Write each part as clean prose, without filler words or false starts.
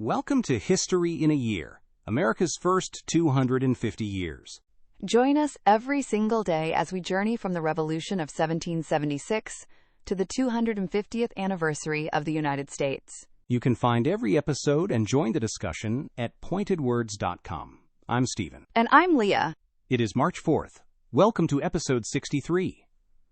Welcome to History in a Year, America's first 250 years. Join us every single day as we journey from the Revolution of 1776 to the 250th anniversary of the United States. You can find every episode and join the discussion at pointedwords.com. I'm Stephen. And I'm Leah. It is March 4th. Welcome to episode 63.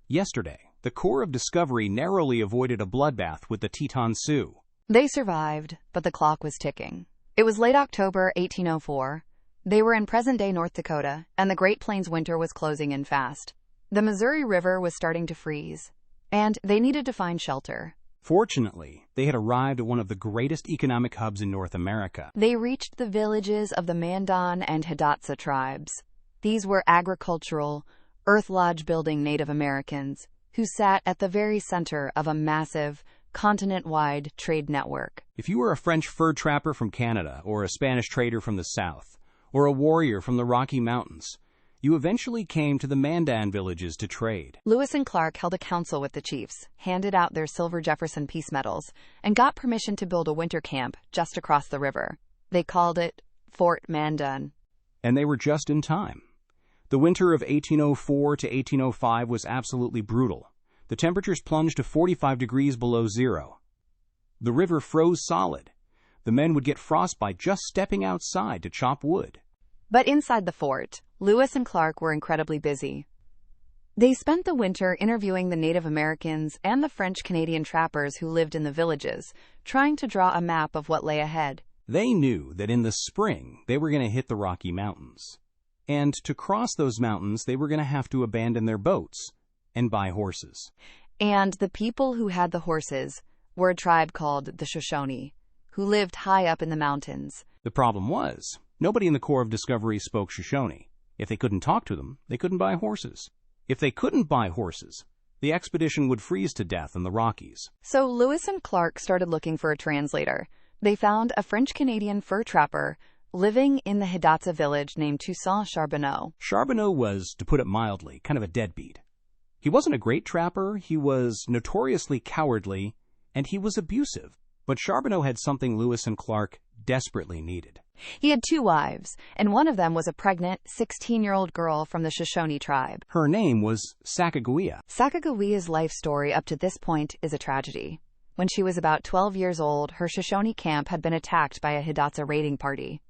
Yesterday, the Corps of Discovery narrowly avoided a bloodbath with the Teton Sioux. They survived, but the clock was ticking. It was late October 1804. They were in present-day North Dakota, and the Great Plains winter was closing in fast. The Missouri River was starting to freeze, and they needed to find shelter. Fortunately, they had arrived at one of the greatest economic hubs in North America. They reached the villages of the Mandan and Hidatsa tribes. These were agricultural, earth lodge-building Native Americans who sat at the very center of a massive, continent-wide trade network. If you were a French fur trapper from Canada, or a Spanish trader from the South, or a warrior from the Rocky Mountains, you eventually came to the Mandan villages to trade. Lewis and Clark held a council with the chiefs, handed out their Silver Jefferson peace medals, and got permission to build a winter camp just across the river. They called it Fort Mandan. And they were just in time. The winter of 1804 to 1805 was absolutely brutal. The temperatures plunged to 45 degrees below zero. The river froze solid. The men would get frostbite just stepping outside to chop wood. But inside the fort, Lewis and Clark were incredibly busy. They spent the winter interviewing the Native Americans and the French-Canadian trappers who lived in the villages, trying to draw a map of what lay ahead. They knew that in the spring they were going to hit the Rocky Mountains. And to cross those mountains, they were going to have to abandon their boats and buy horses. And the people who had the horses were a tribe called the Shoshone, who lived high up in the mountains. The problem was, nobody in the Corps of Discovery spoke Shoshone. If they couldn't talk to them, they couldn't buy horses. If they couldn't buy horses, the expedition would freeze to death in the Rockies. So Lewis and Clark started looking for a translator. They found a French-Canadian fur trapper living in the Hidatsa village named Toussaint Charbonneau. Charbonneau was, to put it mildly, kind of a deadbeat. He wasn't a great trapper, he was notoriously cowardly, and he was abusive. But Charbonneau had something Lewis and Clark desperately needed. He had two wives, and one of them was a pregnant 16-year-old girl from the Shoshone tribe. Her name was Sacagawea. Sacagawea's life story up to this point is a tragedy. When she was about 12 years old, her Shoshone camp had been attacked by a Hidatsa raiding party.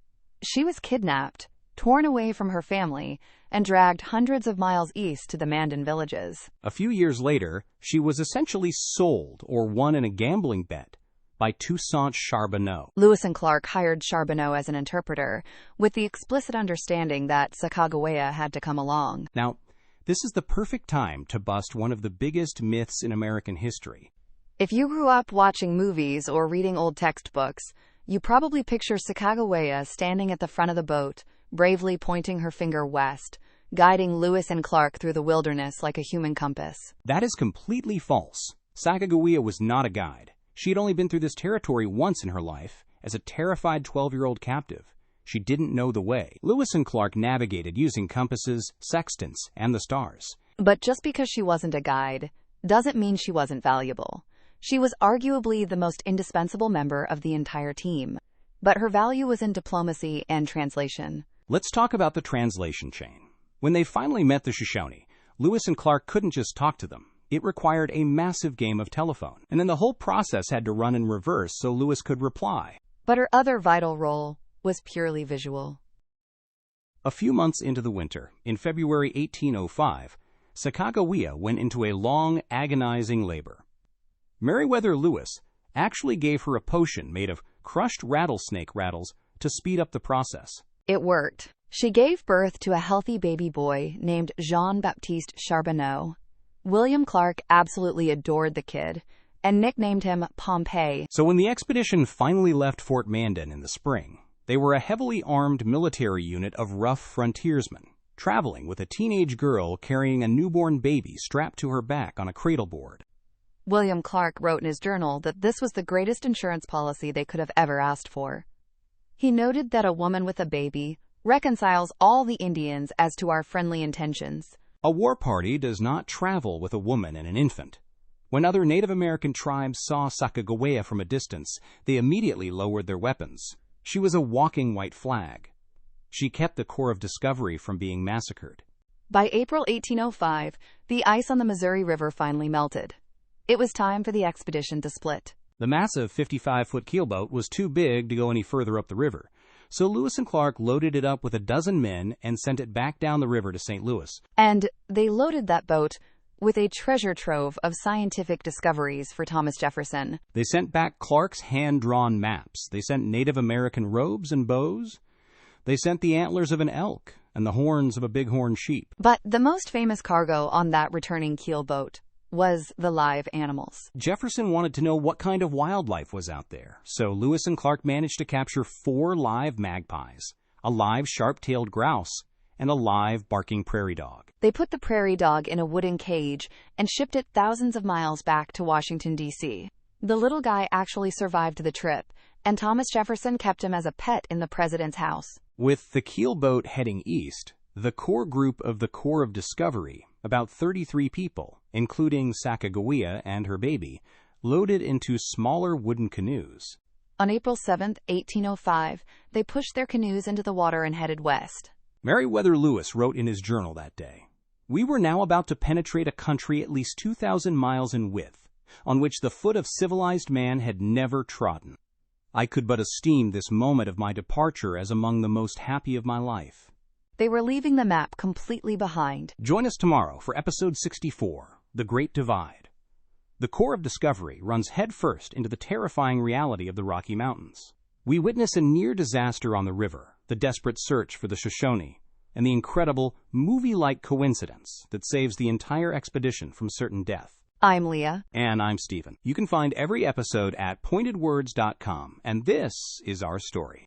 She was kidnapped, torn away from her family, and dragged hundreds of miles east to the Mandan villages. A few years later, she was essentially sold or won in a gambling bet by Toussaint Charbonneau. Lewis and Clark hired Charbonneau as an interpreter, with the explicit understanding that Sacagawea had to come along. Now, this is the perfect time to bust one of the biggest myths in American history. If you grew up watching movies or reading old textbooks, you probably picture Sacagawea standing at the front of the boat, bravely pointing her finger west, guiding Lewis and Clark through the wilderness like a human compass. That is completely false. Sacagawea was not a guide. She had only been through this territory once in her life, as a terrified 12-year-old captive. She didn't know the way. Lewis and Clark navigated using compasses, sextants, and the stars. But just because she wasn't a guide doesn't mean she wasn't valuable. She was arguably the most indispensable member of the entire team. But her value was in diplomacy and translation. Let's talk about the translation chain. When they finally met the Shoshone, Lewis and Clark couldn't just talk to them. It required a massive game of telephone. And then the whole process had to run in reverse so Lewis could reply. But her other vital role was purely visual. A few months into the winter, in February 1805, Sacagawea went into a long, agonizing labor. Meriwether Lewis actually gave her a potion made of crushed rattlesnake rattles to speed up the process. It worked. She gave birth to a healthy baby boy named Jean-Baptiste Charbonneau. William Clark absolutely adored the kid and nicknamed him Pompey. So when the expedition finally left Fort Mandan in the spring, they were a heavily armed military unit of rough frontiersmen, traveling with a teenage girl carrying a newborn baby strapped to her back on a cradleboard. William Clark wrote in his journal that this was the greatest insurance policy they could have ever asked for. He noted that a woman with a baby reconciles all the Indians as to our friendly intentions. A war party does not travel with a woman and an infant. When other Native American tribes saw Sacagawea from a distance, they immediately lowered their weapons. She was a walking white flag. She kept the Corps of Discovery from being massacred. By April 1805, the ice on the Missouri River finally melted. It was time for the expedition to split. The massive 55-foot keelboat was too big to go any further up the river, so Lewis and Clark loaded it up with a dozen men and sent it back down the river to St. Louis. And they loaded that boat with a treasure trove of scientific discoveries for Thomas Jefferson. They sent back Clark's hand-drawn maps. They sent Native American robes and bows. They sent the antlers of an elk and the horns of a bighorn sheep. But the most famous cargo on that returning keelboat was the live animals. Jefferson wanted to know what kind of wildlife was out there, so Lewis and Clark managed to capture 4 live magpies, a live sharp-tailed grouse, and a live barking prairie dog. They put the prairie dog in a wooden cage and shipped it thousands of miles back to Washington, D.C. The little guy actually survived the trip, and Thomas Jefferson kept him as a pet in the president's house. With the keelboat heading east, the core group of the Corps of Discovery, about 33 people, including Sacagawea and her baby, loaded into smaller wooden canoes. On April 7, 1805, they pushed their canoes into the water and headed west. Meriwether Lewis wrote in his journal that day, "We were now about to penetrate a country at least 2,000 miles in width, on which the foot of civilized man had never trodden. I could but esteem this moment of my departure as among the most happy of my life." They were leaving the map completely behind. Join us tomorrow for episode 64, The Great Divide. The Corps of Discovery runs headfirst into the terrifying reality of the Rocky Mountains. We witness a near disaster on the river, the desperate search for the Shoshone, and the incredible, movie-like coincidence that saves the entire expedition from certain death. I'm Leah. And I'm Stephen. You can find every episode at pointedwords.com, and this is our story.